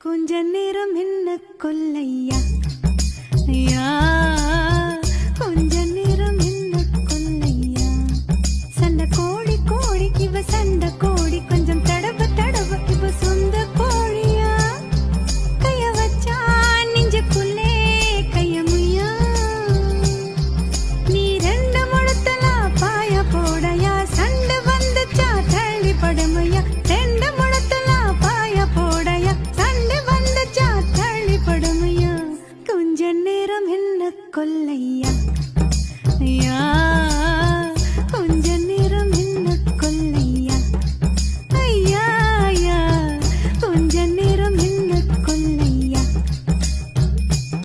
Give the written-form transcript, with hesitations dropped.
கொஞ்ச நேரம் என்ன கொல்லையா ஐயா, கொஞ்ச நேரம் என்ன கொல்லையா. சண்டை கோழி கோழி இவ சண்டை கோழி, கொஞ்சம் தடவ தடவ இவ சொந்த கோழியா. கைய வச்சா நெஞ்சுக்குள்ளே கையமுயா, நீ ரெண்டு முழத்தலா பாய போடையா. சண்டை வந்துச்சா தள்ளி படுமையா, ரெண்டு முழத்தலா பாய போடையா. சண்டை வந்துச்சா தள்ளி படுமையா, கொஞ்ச நேரம் என்ன கொல்லையா ஐயா.